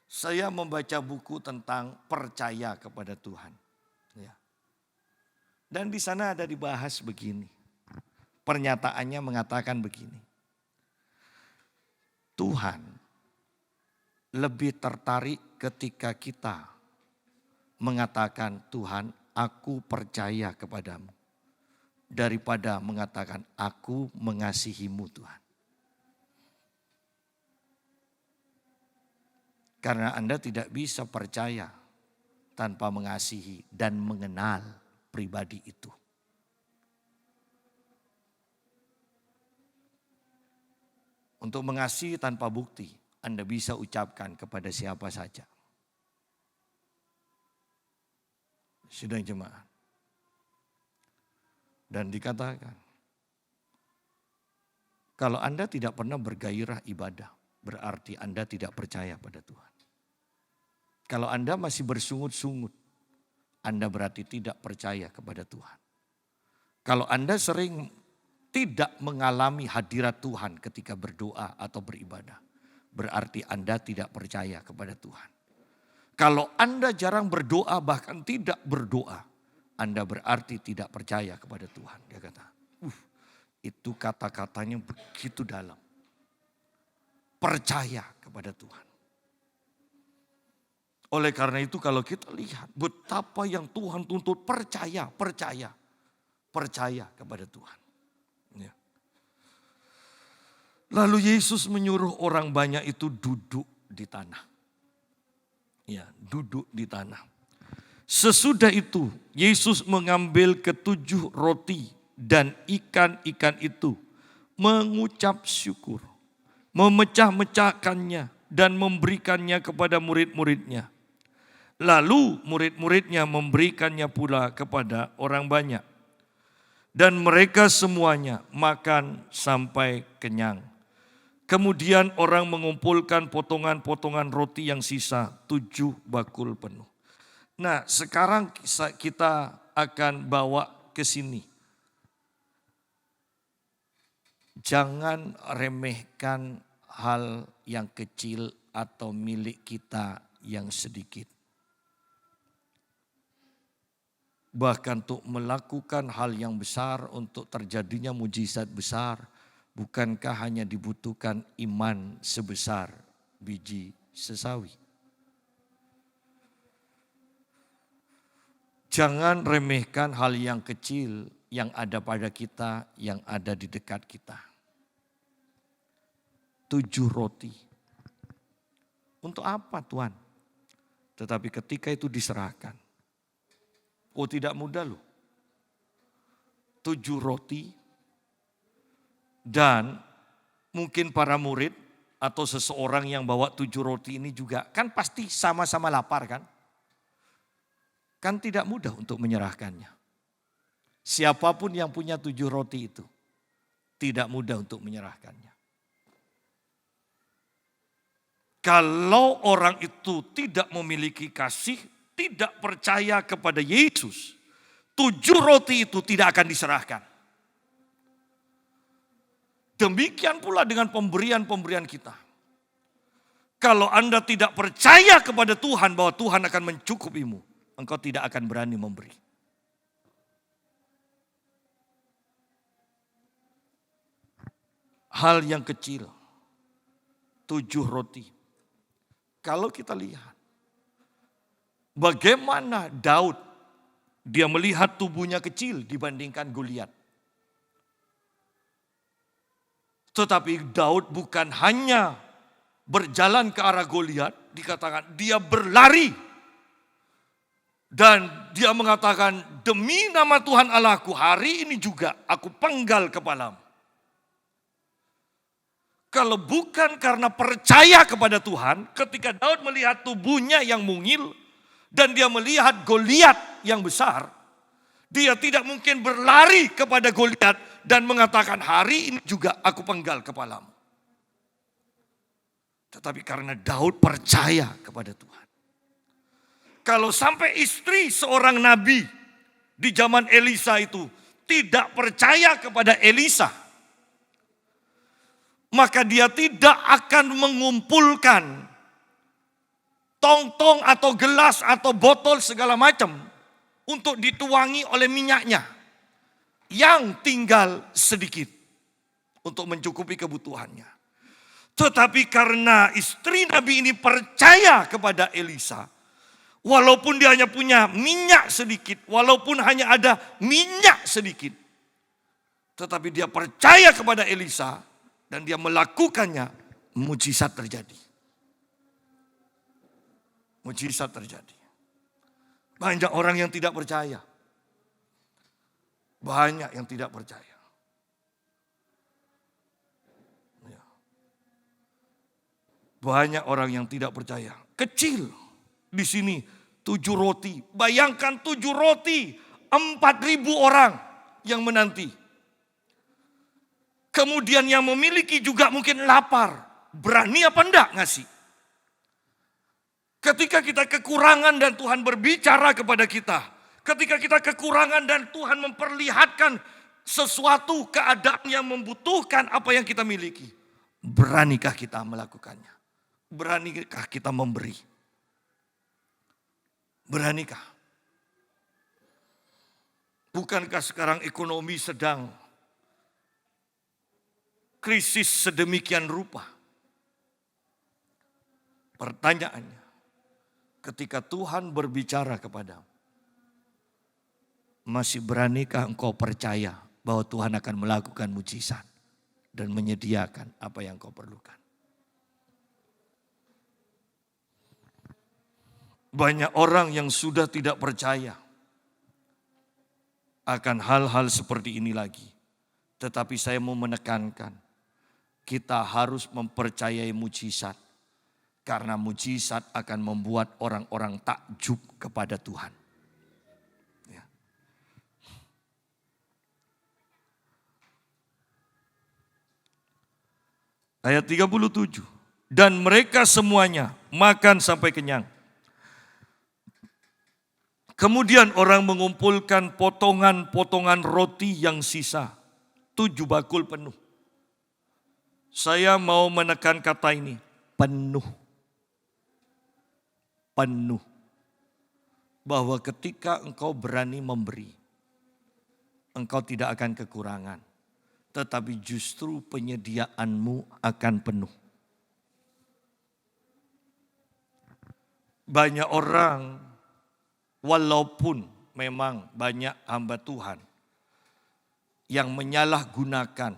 Saya membaca buku tentang percaya kepada Tuhan. Dan di sana ada dibahas begini. Pernyataannya mengatakan begini. Tuhan lebih tertarik ketika kita mengatakan, Tuhan, aku percaya kepadamu. Daripada mengatakan, aku mengasihimu Tuhan. Karena Anda tidak bisa percaya tanpa mengasihi dan mengenal pribadi itu. Untuk mengasihi tanpa bukti, Anda bisa ucapkan kepada siapa saja. Sidang jemaat. Dan dikatakan, kalau Anda tidak pernah bergairah ibadah, berarti Anda tidak percaya pada Tuhan. Kalau Anda masih bersungut-sungut, Anda berarti tidak percaya kepada Tuhan. Kalau Anda sering tidak mengalami hadirat Tuhan ketika berdoa atau beribadah, berarti Anda tidak percaya kepada Tuhan. Kalau Anda jarang berdoa, bahkan tidak berdoa, Anda berarti tidak percaya kepada Tuhan. Dia kata, itu kata-katanya begitu dalam. Percaya kepada Tuhan. Oleh karena itu kalau kita lihat betapa yang Tuhan tuntut, percaya kepada Tuhan. Ya. Lalu Yesus menyuruh orang banyak itu duduk di tanah. Ya, duduk di tanah. Sesudah itu Yesus mengambil ke-7 roti dan ikan-ikan itu, mengucap syukur, memecah-mecahkannya dan memberikannya kepada murid-muridnya. Lalu murid-muridnya memberikannya pula kepada orang banyak. Dan mereka semuanya makan sampai kenyang. Kemudian orang mengumpulkan potongan-potongan roti yang sisa, 7 bakul penuh. Nah, sekarang kita akan bawa ke sini. Jangan remehkan hal yang kecil atau milik kita yang sedikit. Bahkan untuk melakukan hal yang besar, untuk terjadinya mujizat besar, bukankah hanya dibutuhkan iman sebesar biji sesawi? Jangan remehkan hal yang kecil yang ada pada kita, yang ada di dekat kita. 7 roti. Untuk apa Tuhan? Tetapi ketika itu diserahkan. Oh tidak mudah loh. 7 roti dan mungkin para murid atau seseorang yang bawa 7 roti ini juga kan pasti sama-sama lapar kan? Kan tidak mudah untuk menyerahkannya. Siapapun yang punya 7 roti itu tidak mudah untuk menyerahkannya. Kalau orang itu tidak memiliki kasih, tidak percaya kepada Yesus, 7 roti itu tidak akan diserahkan. Demikian pula dengan pemberian-pemberian kita. Kalau Anda tidak percaya kepada Tuhan bahwa Tuhan akan mencukupimu, engkau tidak akan berani memberi. Hal yang kecil, 7 roti. Kalau kita lihat bagaimana Daud, dia melihat tubuhnya kecil dibandingkan Goliat. Tetapi Daud bukan hanya berjalan ke arah Goliat, dikatakan dia berlari. Dan dia mengatakan, demi nama Tuhan Allahku, hari ini juga aku penggal kepalamu. Kalau bukan karena percaya kepada Tuhan, ketika Daud melihat tubuhnya yang mungil, dan dia melihat Goliat yang besar, dia tidak mungkin berlari kepada Goliat dan mengatakan, hari ini juga aku penggal kepalamu. Tetapi karena Daud percaya kepada Tuhan. Kalau sampai istri seorang nabi di zaman Elisa itu tidak percaya kepada Elisa, maka dia tidak akan mengumpulkan tong-tong atau gelas atau botol segala macam untuk dituangi oleh minyaknya yang tinggal sedikit untuk mencukupi kebutuhannya. Tetapi karena istri Nabi ini percaya kepada Elisa, walaupun dia hanya punya minyak sedikit, walaupun hanya ada minyak sedikit, tetapi dia percaya kepada Elisa dan dia melakukannya, mujizat terjadi. Mujizat terjadi. Banyak orang yang tidak percaya. Banyak yang tidak percaya. Banyak orang yang tidak percaya. Kecil di sini 7 roti. Bayangkan 7 roti, 4.000 orang yang menanti. Kemudian yang memiliki juga mungkin lapar. Berani apa enggak ngasih? Ketika kita kekurangan dan Tuhan berbicara kepada kita. Ketika kita kekurangan dan Tuhan memperlihatkan sesuatu keadaan yang membutuhkan apa yang kita miliki. Beranikah kita melakukannya? Beranikah kita memberi? Beranikah? Bukankah sekarang ekonomi sedang krisis sedemikian rupa? Pertanyaannya, ketika Tuhan berbicara kepadamu, masih beranikah engkau percaya bahwa Tuhan akan melakukan mujizat dan menyediakan apa yang kau perlukan? Banyak orang yang sudah tidak percaya akan hal-hal seperti ini lagi. Tetapi saya mau menekankan, kita harus mempercayai mujizat. Karena mujizat akan membuat orang-orang takjub kepada Tuhan. Ya. Ayat 37. Dan mereka semuanya makan sampai kenyang. Kemudian orang mengumpulkan potongan-potongan roti yang sisa. 7 bakul penuh. Saya mau menekan kata ini, penuh. penuh. Bahwa ketika engkau berani memberi, engkau tidak akan kekurangan. Tetapi justru penyediaanmu akan penuh. Banyak orang, walaupun memang banyak hamba Tuhan yang menyalahgunakan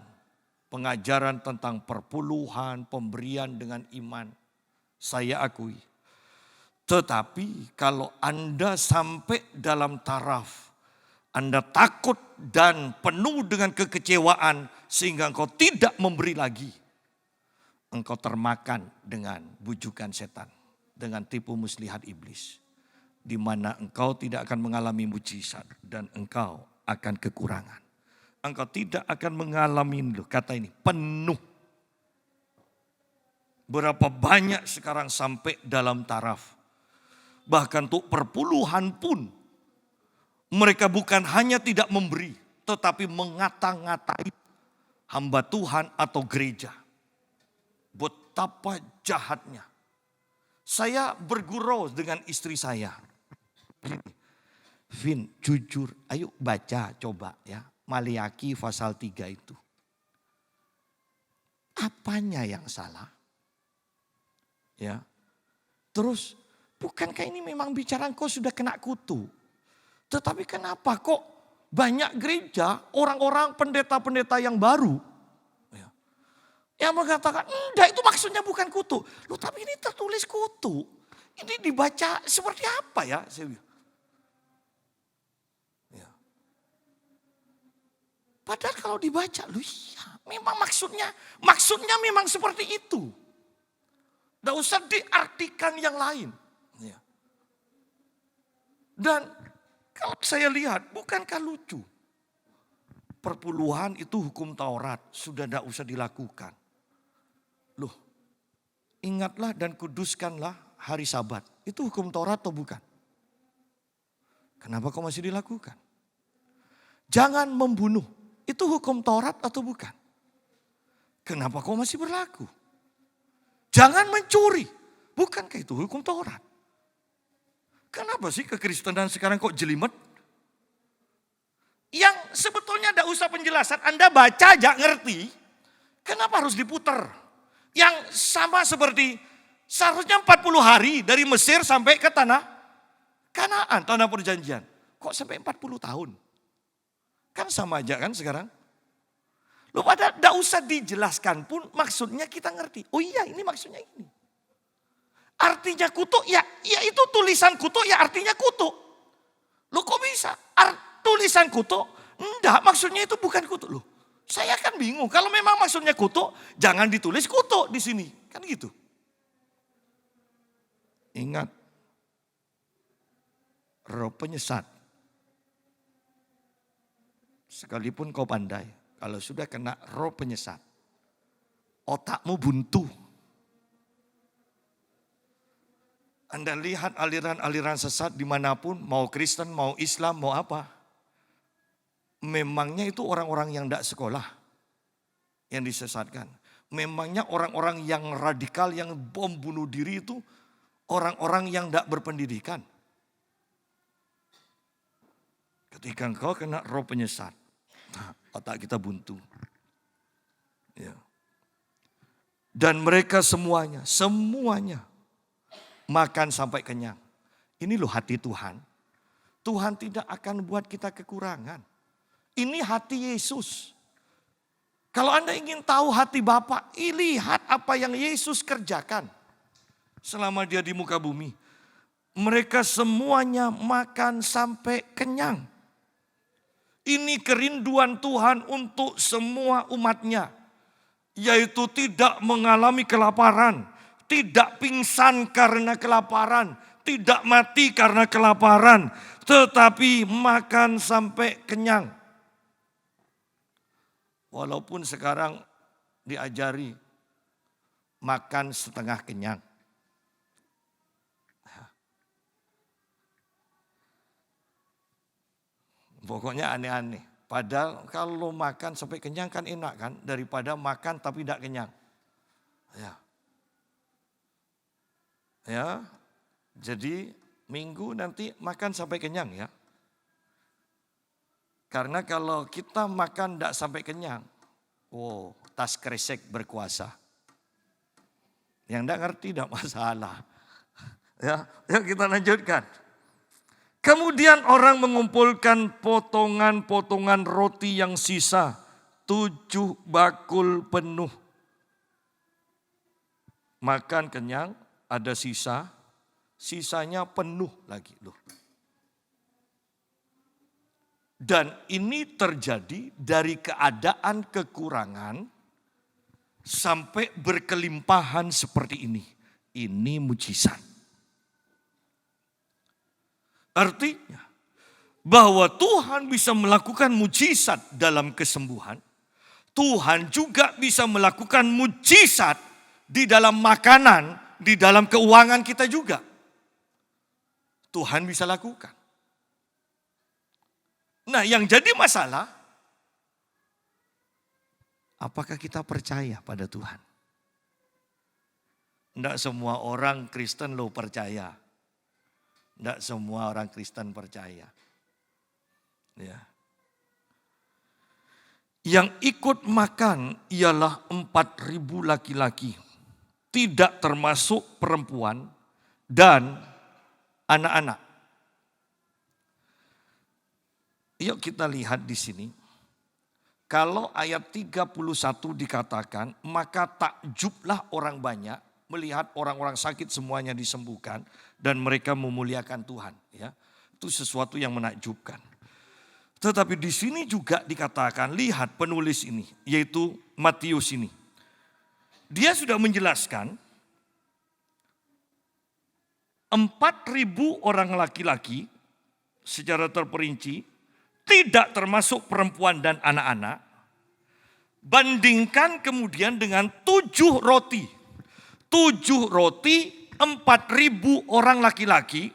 pengajaran tentang perpuluhan, pemberian dengan iman, saya akui. Tetapi kalau Anda sampai dalam taraf, Anda takut dan penuh dengan kekecewaan sehingga engkau tidak memberi lagi, engkau termakan dengan bujukan setan, dengan tipu muslihat iblis, di mana engkau tidak akan mengalami mujizat dan engkau akan kekurangan. Engkau tidak akan mengalami, kata ini, penuh. Berapa banyak sekarang sampai dalam taraf, bahkan untuk perpuluhan pun, mereka bukan hanya tidak memberi, tetapi mengata-ngatai hamba Tuhan atau gereja. Betapa jahatnya. Saya bergurau dengan istri saya. Vin, jujur, ayo baca coba ya. Maliaki pasal 3 itu. Apanya yang salah? Ya. Terus, bukankah ini memang bicara engkau sudah kena kutu? Tetapi kenapa kok banyak gereja, orang-orang pendeta-pendeta yang baru, ya, yang mengatakan, enggak itu maksudnya bukan kutu. Loh tapi ini tertulis kutu. Ini dibaca seperti apa ya? Ya. Padahal kalau dibaca, loh iya, memang maksudnya memang seperti itu. Tidak usah diartikan yang lain. Ya. Dan kalau saya lihat, bukankah lucu? Perpuluhan itu hukum Taurat, sudah tidak usah dilakukan. Loh, ingatlah dan kuduskanlah hari Sabat. Itu hukum Taurat atau bukan? Kenapa kok masih dilakukan? Jangan membunuh, itu hukum Taurat atau bukan? Kenapa kok masih berlaku? Jangan mencuri, bukankah itu hukum Taurat? Kenapa sih kekristenan sekarang kok jelimet? Yang sebetulnya tidak usah penjelasan, Anda baca aja ngerti. Kenapa harus diputar? Yang sama seperti seharusnya 40 hari dari Mesir sampai ke tanah Kanaan, tanah perjanjian. Kok sampai 40 tahun? Kan sama aja kan sekarang? Loh pada tidak usah dijelaskan pun maksudnya kita ngerti. Oh iya ini maksudnya ini. Artinya kutuk ya itu tulisan kutuk ya artinya kutuk. Loh kok bisa? Tulisan kutuk? Enggak maksudnya itu bukan kutuk. Loh saya kan bingung. Kalau memang maksudnya kutuk jangan ditulis kutuk di sini. Kan gitu. Ingat. Roh penyesat. Sekalipun kau pandai. Kalau sudah kena roh penyesat. Otakmu buntu. Anda lihat aliran-aliran sesat dimanapun. Mau Kristen, mau Islam, mau apa. Memangnya itu orang-orang yang tidak sekolah. Yang disesatkan. Memangnya orang-orang yang radikal, yang bom bunuh diri itu. Orang-orang yang tidak berpendidikan. Ketika engkau kena roh penyesat. Otak kita buntu. Ya. Dan mereka semuanya makan sampai kenyang. Ini loh hati Tuhan. Tuhan tidak akan buat kita kekurangan. Ini hati Yesus. Kalau Anda ingin tahu hati Bapa, lihat apa yang Yesus kerjakan selama dia di muka bumi. Mereka semuanya makan sampai kenyang. Ini kerinduan Tuhan untuk semua umatnya. Yaitu tidak mengalami kelaparan. Tidak pingsan karena kelaparan. Tidak mati karena kelaparan. Tetapi makan sampai kenyang. Walaupun sekarang diajari makan setengah kenyang. Pokoknya aneh-aneh. Padahal kalau makan sampai kenyang kan enak kan. Daripada makan tapi tidak kenyang. Ya. Jadi minggu nanti makan sampai kenyang ya. Karena kalau kita makan tidak sampai kenyang, tas kresek berkuasa. Yang tidak ngerti tidak masalah. Ya, yuk kita lanjutkan. Kemudian orang mengumpulkan potongan-potongan roti yang sisa, 7 bakul penuh. Makan kenyang, ada sisa, sisanya penuh lagi loh. Dan ini terjadi dari keadaan kekurangan sampai berkelimpahan seperti ini. Ini mujizat. Artinya bahwa Tuhan bisa melakukan mujizat dalam kesembuhan. Tuhan juga bisa melakukan mujizat di dalam makanan, di dalam keuangan kita juga. Tuhan bisa lakukan. Nah, yang jadi masalah, apakah kita percaya pada Tuhan? Tidak semua orang Kristen percaya. Tidak semua orang Kristen percaya. Ya. Yang ikut makan ialah 4.000 laki-laki. Tidak termasuk perempuan dan anak-anak. Yuk kita lihat di sini. Kalau ayat 31 dikatakan, maka takjublah orang banyak melihat orang-orang sakit semuanya disembuhkan dan mereka memuliakan Tuhan. Ya, itu sesuatu yang menakjubkan. Tetapi di sini juga dikatakan, lihat penulis ini, yaitu Matius ini. Dia sudah menjelaskan 4.000 orang laki-laki secara terperinci, tidak termasuk perempuan dan anak-anak. Bandingkan kemudian dengan 7 roti. 7 roti, 4.000 orang laki-laki.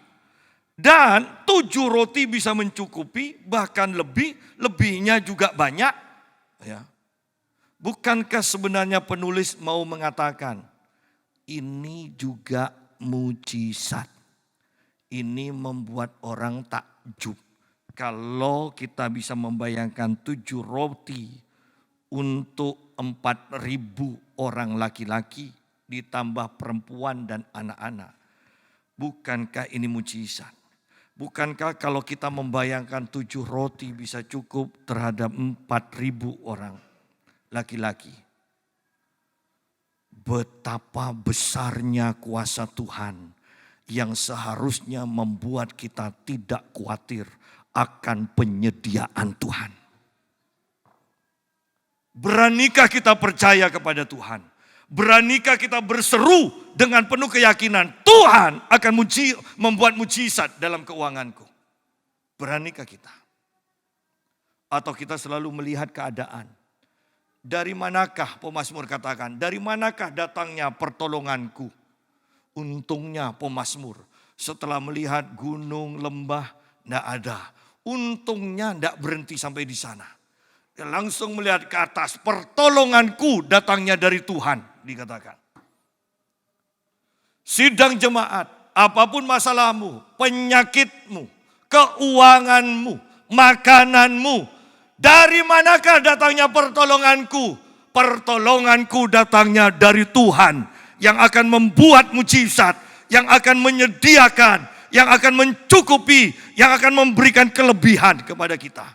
Dan 7 roti bisa mencukupi, bahkan lebihnya juga banyak. Ya. Bukankah sebenarnya penulis mau mengatakan, ini juga mujizat. Ini membuat orang takjub. Kalau kita bisa membayangkan 7 roti untuk 4.000 orang laki-laki ditambah perempuan dan anak-anak. Bukankah ini mujizat? Bukankah kalau kita membayangkan 7 roti bisa cukup terhadap 4.000 orang laki-laki? Betapa besarnya kuasa Tuhan yang seharusnya membuat kita tidak khawatir akan penyediaan Tuhan. Beranikah kita percaya kepada Tuhan? Beranikah kita berseru dengan penuh keyakinan, Tuhan akan membuat mujizat dalam keuanganku? Beranikah kita? Atau kita selalu melihat keadaan? Dari manakah pemazmur katakan, dari manakah datangnya pertolonganku? Untungnya pemazmur setelah melihat gunung, lembah, tidak ada. Untungnya tidak berhenti sampai di sana. Dia langsung melihat ke atas, pertolonganku datangnya dari Tuhan, dikatakan. Sidang jemaat, apapun masalahmu, penyakitmu, keuanganmu, makananmu, dari manakah datangnya pertolonganku? Pertolonganku datangnya dari Tuhan yang akan membuat mujizat, yang akan menyediakan, yang akan mencukupi, yang akan memberikan kelebihan kepada kita.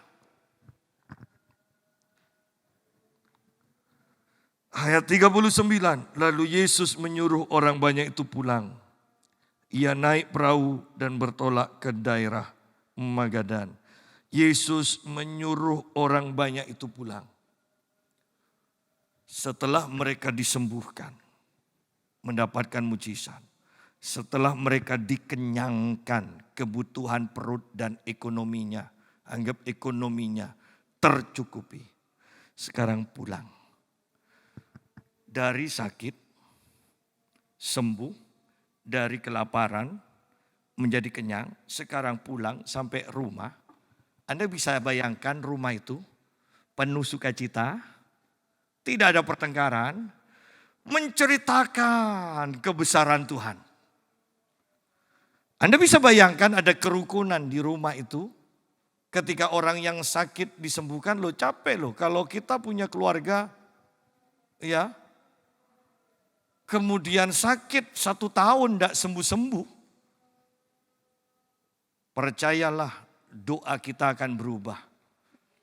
Ayat 39, lalu Yesus menyuruh orang banyak itu pulang. Ia naik perahu dan bertolak ke daerah Magadan. Yesus menyuruh orang banyak itu pulang. Setelah mereka disembuhkan, mendapatkan mujizat. Setelah mereka dikenyangkan kebutuhan perut dan ekonominya, anggap ekonominya tercukupi. Sekarang pulang. Dari sakit, sembuh, dari kelaparan, menjadi kenyang, sekarang pulang sampai rumah. Anda bisa bayangkan rumah itu penuh sukacita, tidak ada pertengkaran, menceritakan kebesaran Tuhan. Anda bisa bayangkan ada kerukunan di rumah itu. Ketika orang yang sakit disembuhkan, lo capek loh. Kalau kita punya keluarga, ya, kemudian sakit 1 tahun tidak sembuh-sembuh. Percayalah doa kita akan berubah.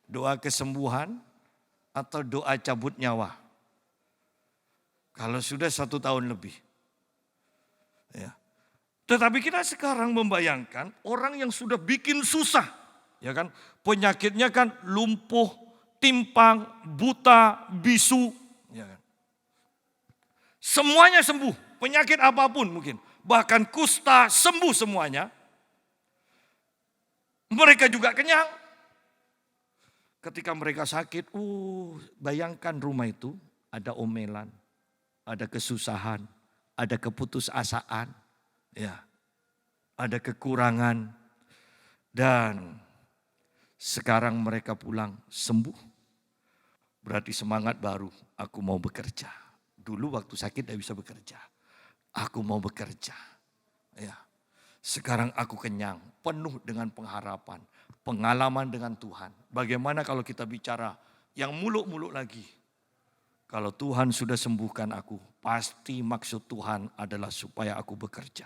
Doa kesembuhan atau doa cabut nyawa. Kalau sudah 1 tahun lebih. Ya. Tetapi kita sekarang membayangkan orang yang sudah bikin susah. Ya kan? Penyakitnya kan lumpuh, timpang, buta, bisu. Ya kan? Semuanya sembuh. Penyakit apapun mungkin. Bahkan kusta sembuh semuanya. Mereka juga kenyang. Ketika mereka sakit, bayangkan rumah itu ada omelan, ada kesusahan, ada keputusasaan, ya, ada kekurangan. Dan sekarang mereka pulang sembuh. Berarti semangat baru, aku mau bekerja. Dulu waktu sakit tidak bisa bekerja. Aku mau bekerja. Ya. Sekarang aku kenyang, penuh dengan pengharapan, pengalaman dengan Tuhan. Bagaimana kalau kita bicara yang muluk-muluk lagi? Kalau Tuhan sudah sembuhkan aku, pasti maksud Tuhan adalah supaya aku bekerja.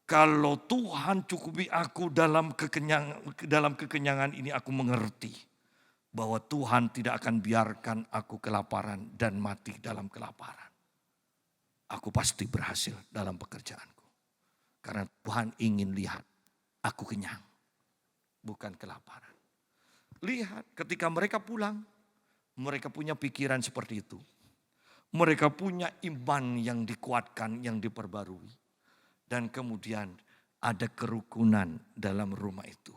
Kalau Tuhan cukupi aku dalam kekenyangan ini, aku mengerti bahwa Tuhan tidak akan biarkan aku kelaparan dan mati dalam kelaparan. Aku pasti berhasil dalam pekerjaanku. Karena Tuhan ingin lihat aku kenyang, bukan kelaparan. Lihat ketika mereka pulang, mereka punya pikiran seperti itu. Mereka punya iman yang dikuatkan, yang diperbarui. Dan kemudian ada kerukunan dalam rumah itu.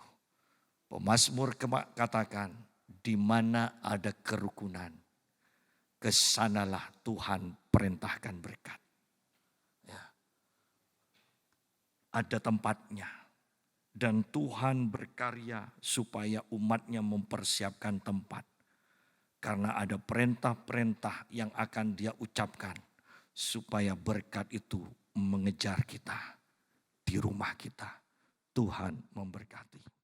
Pemazmur katakan, di mana ada kerukunan, kesanalah Tuhan perintahkan berkat. Ada tempatnya. Dan Tuhan berkarya supaya umatnya mempersiapkan tempat. Karena ada perintah-perintah yang akan dia ucapkan. Supaya berkat itu mengejar kita di rumah kita. Tuhan memberkati.